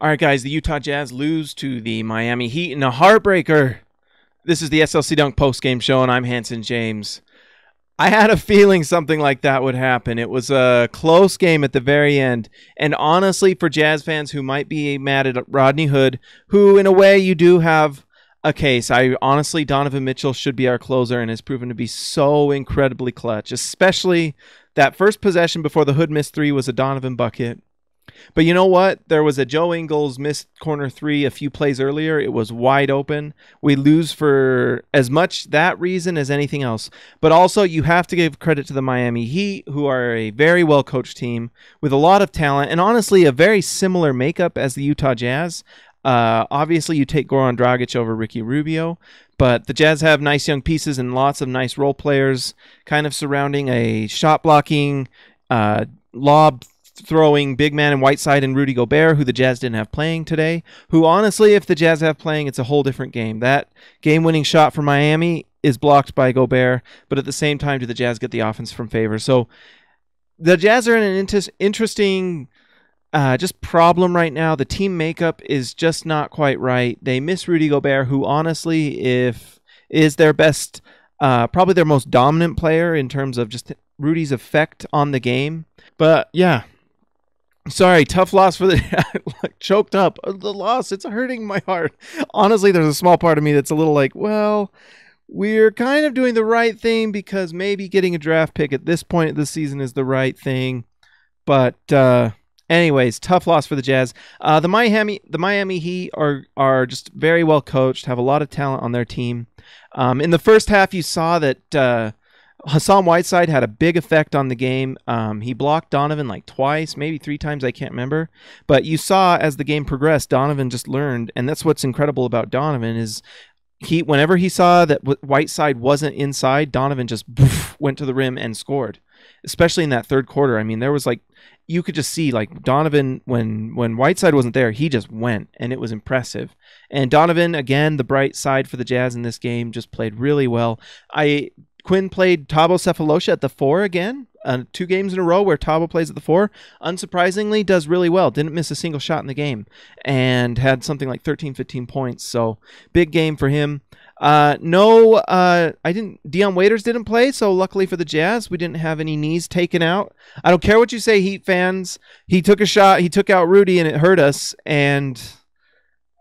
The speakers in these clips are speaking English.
All right, guys, the Utah Jazz lose to the Miami Heat in a heartbreaker. This is the SLC Dunk postgame show, and I'm Hanson James. I had a feeling something like that would happen. It was a close game at the very end. And honestly, for Jazz fans who might be mad at Rodney Hood, who in a way you do have a case. Donovan Mitchell should be our closer and has proven to be so incredibly clutch, especially that first possession before the Hood missed three was a Donovan bucket. But you know what? There was a Joe Ingles missed corner three a few plays earlier. It was wide open. We lose for as much that reason as anything else. But also, you have to give credit to the Miami Heat, who are a very well-coached team with a lot of talent and honestly a very similar makeup as the Utah Jazz. Obviously, you take Goran Dragic over Ricky Rubio, but the Jazz have nice young pieces and lots of nice role players kind of surrounding a shot-blocking, lob throwing big man in Whiteside and Rudy Gobert, who the Jazz didn't have playing today, who honestly, if the Jazz have playing, it's a whole different game. That game-winning shot for Miami is blocked by Gobert, but at the same time, do the Jazz get the offense from favor? So the Jazz are in an interesting just problem right now. The team makeup is just not quite right. They miss Rudy Gobert, who honestly is their best, probably their most dominant player in terms of just Rudy's effect on the game. But yeah, sorry, tough loss for the choked up. The loss, it's hurting my heart. Honestly, there's a small part of me that's a little like, well, we're kind of doing the right thing because maybe getting a draft pick at this point of the season is the right thing. But anyways, tough loss for the Jazz. The Miami Heat are just very well coached, have a lot of talent on their team. In the first half, you saw that Hassan Whiteside had a big effect on the game. He blocked Donovan like twice, maybe three times, I can't remember. But you saw as the game progressed, Donovan just learned, and that's what's incredible about Donovan is whenever he saw that Whiteside wasn't inside, Donovan just went to the rim and scored. Especially in that third quarter. I mean, there was like, you could just see like Donovan, when Whiteside wasn't there, he just went, and it was impressive. And Donovan, again, the bright side for the Jazz in this game, just played really well. Quinn played Thabo Sefolosha at the 4 again, 2 games in a row where Thabo plays at the 4. Unsurprisingly, does really well. Didn't miss a single shot in the game and had something like 13, 15 points. So big game for him. Dion Waiters didn't play, so luckily for the Jazz, we didn't have any knees taken out. I don't care what you say, Heat fans. He took a shot, he took out Rudy, and it hurt us, and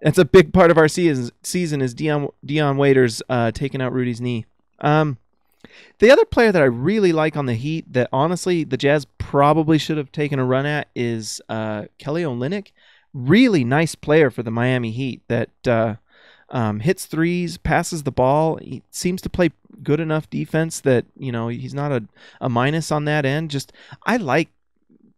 that's a big part of our season is Dion Waiters taking out Rudy's knee. The other player that I really like on the Heat that honestly the Jazz probably should have taken a run at is Kelly Olynyk. Really nice player for the Miami Heat that hits threes, passes the ball. He seems to play good enough defense that, you know, he's not a minus on that end. Just I like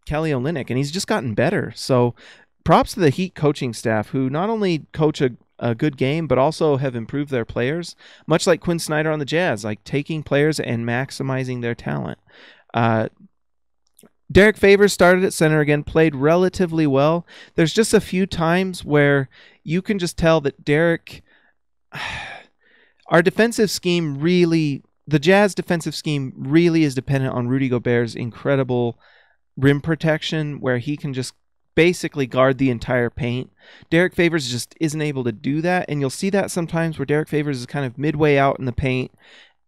Kelly Olynyk, and he's just gotten better. So props to the Heat coaching staff who not only coach a good game, but also have improved their players, much like Quinn Snyder on the Jazz, like taking players and maximizing their talent. Derrick Favors started at center again, played relatively well. There's just a few times where you can just tell that Derrick, our defensive scheme really, the Jazz defensive scheme really is dependent on Rudy Gobert's incredible rim protection, where he can just basically guard the entire paint. Derrick Favors just isn't able to do that, and you'll see that sometimes where Derrick Favors is kind of midway out in the paint,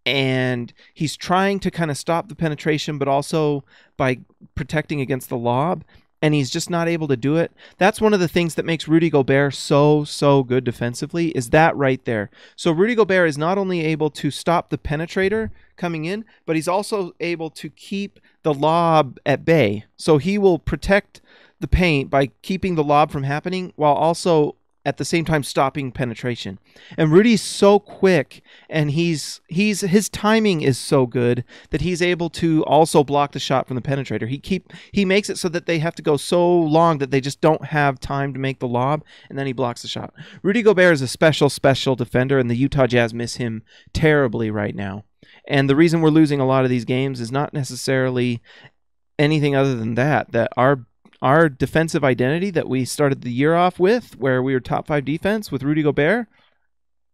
and he's trying to kind of stop the penetration, but also by protecting against the lob, and he's just not able to do it. That's one of the things that makes Rudy Gobert so good defensively, is that right there. So Rudy Gobert is not only able to stop the penetrator coming in, but he's also able to keep the lob at bay. So he will protect the paint by keeping the lob from happening while also at the same time stopping penetration. And Rudy's so quick, and his timing is so good that he's able to also block the shot from the penetrator. He makes it so that they have to go so long that they just don't have time to make the lob, and then he blocks the shot. Rudy Gobert is a special defender, and the Utah Jazz miss him terribly right now. And the reason we're losing a lot of these games is not necessarily anything other than that our defensive identity that we started the year off with, where we were top 5 defense with Rudy Gobert,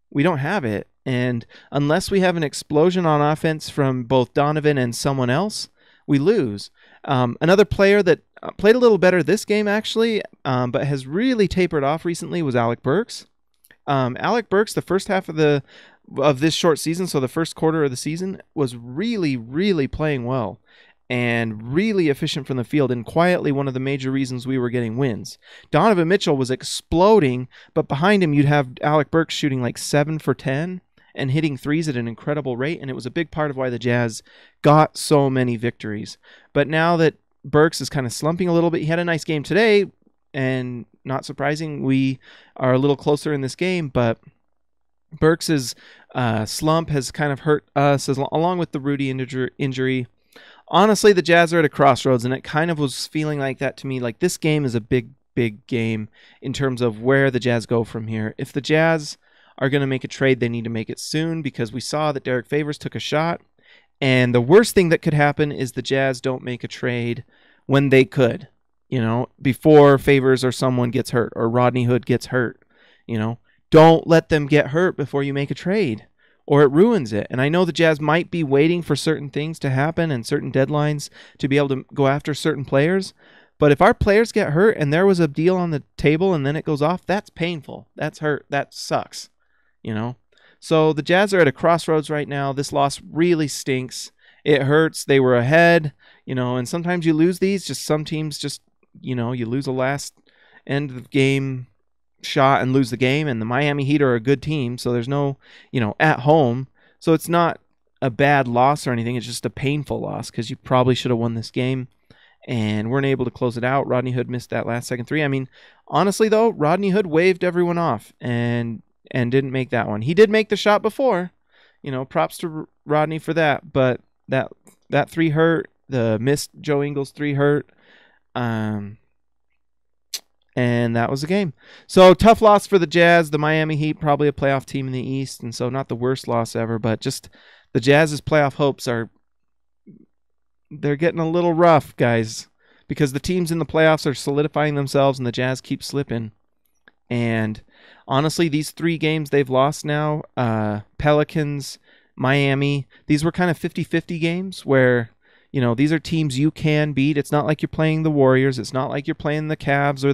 we don't have it. And unless we have an explosion on offense from both Donovan and someone else, we lose. Another player that played a little better this game actually, but has really tapered off recently was Alec Burks. Alec Burks, the first half of this short season, so the first quarter of the season, was really, really playing well and really efficient from the field, and quietly one of the major reasons we were getting wins. Donovan Mitchell was exploding, but behind him you'd have Alec Burks shooting like 7 for 10 and hitting threes at an incredible rate, and it was a big part of why the Jazz got so many victories. But now that Burks is kind of slumping a little bit, he had a nice game today, and not surprising, we are a little closer in this game, but Burks' slump has kind of hurt us, along with the Rudy injury. Honestly, the Jazz are at a crossroads, and it kind of was feeling like that to me. Like, this game is a big, big game in terms of where the Jazz go from here. If the Jazz are going to make a trade, they need to make it soon, because we saw that Derrick Favors took a shot, and the worst thing that could happen is the Jazz don't make a trade when they could, before Favors or someone gets hurt or Rodney Hood gets hurt. Don't let them get hurt before you make a trade, or it ruins it. And I know the Jazz might be waiting for certain things to happen and certain deadlines to be able to go after certain players. But if our players get hurt and there was a deal on the table and then it goes off, that's painful. That's hurt. That sucks, So the Jazz are at a crossroads right now. This loss really stinks. It hurts. They were ahead, and sometimes you lose these. Just some teams just, you lose a last end of game shot and lose the game, and the Miami Heat are a good team, so there's no, at home, so it's not a bad loss or anything. It's just a painful loss because you probably should have won this game and weren't able to close it out. Rodney Hood missed that last second three. I mean, honestly though, Rodney Hood waved everyone off and didn't make that one. He did make the shot before, props to Rodney for that, but that three hurt. The missed Joe Ingles three hurt. And that was the game. So tough loss for the Jazz. The Miami Heat, probably a playoff team in the East, and so not the worst loss ever, but just the Jazz's playoff hopes they're getting a little rough, guys, because the teams in the playoffs are solidifying themselves and the Jazz keep slipping. And honestly, these 3 games they've lost now, Pelicans, Miami, these were kind of 50-50 games where these are teams you can beat. It's not like you're playing the Warriors. It's not like you're playing the Cavs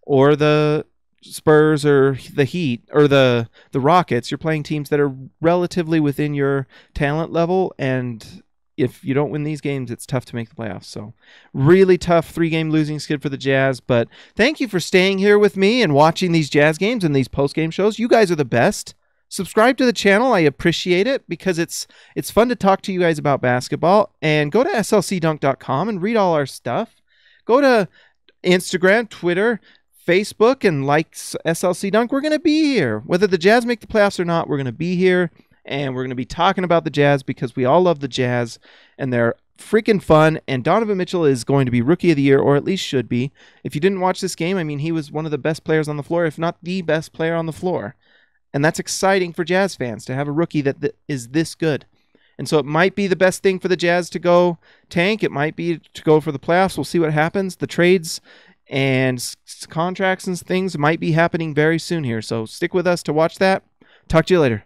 or the Spurs or the Heat or the Rockets. You're playing teams that are relatively within your talent level, and if you don't win these games, it's tough to make the playoffs. So really tough 3-game losing skid for the Jazz, but thank you for staying here with me and watching these Jazz games and these post-game shows. You guys are the best. Subscribe to the channel. I appreciate it because it's fun to talk to you guys about basketball. And go to slcdunk.com and read all our stuff. Go to Instagram, Twitter, Facebook, and like SLC Dunk. We're going to be here. Whether the Jazz make the playoffs or not, we're going to be here. And we're going to be talking about the Jazz because we all love the Jazz. And they're freaking fun. And Donovan Mitchell is going to be Rookie of the Year, or at least should be. If you didn't watch this game, I mean, he was one of the best players on the floor, if not the best player on the floor. And that's exciting for Jazz fans to have a rookie that is this good. And so it might be the best thing for the Jazz to go tank. It might be to go for the playoffs. We'll see what happens. The trades and contracts and things might be happening very soon here. So stick with us to watch that. Talk to you later.